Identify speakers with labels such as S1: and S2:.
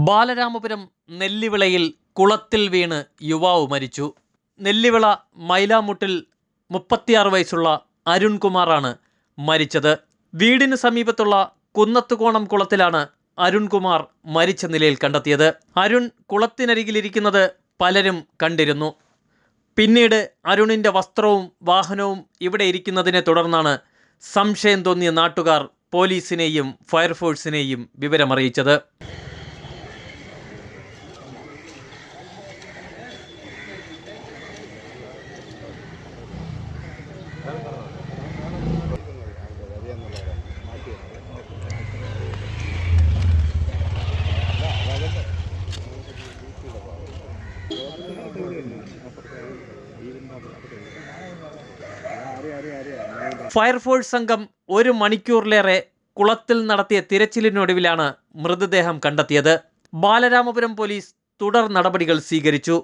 S1: ബാലരാമപുരം നെല്ലിവിളയിൽ കുളത്തിൽ വീണ് യുവാവ് മരിച്ചു. നെല്ലിവിള മൈലാമുട്ടിൽ 36 വയസ്സുള്ള അരുൺകുമാറാണ് മരിച്ചത്. വീടിന് സമീപത്തുള്ള കുന്നത്തുകോണം കുളത്തിലാണ് അരുൺകുമാർ മരിച്ച നിലയിൽ കണ്ടെത്തിയത്. അരുൺ കുളത്തിനരികിലിരിക്കുന്നത് പലരും കണ്ടിരുന്നു. പിന്നീട് അരുണിൻ്റെ വസ്ത്രവും വാഹനവും ഇവിടെ ഇരിക്കുന്നതിനെ തുടർന്നാണ് സംശയം തോന്നിയ നാട്ടുകാർ പോലീസിനെയും ഫയർഫോഴ്സിനെയും വിവരമറിയിച്ചത്. ഫയർഫോഴ്സ് സംഘം 1 മണിക്കൂറിലേറെ കുളത്തിൽ നടത്തിയ തിരച്ചിലിനൊടുവിലാണ് മൃതദേഹം കണ്ടെത്തിയത്. ബാലരാമപുരം പോലീസ് തുടർ നടപടികൾ സ്വീകരിച്ചു.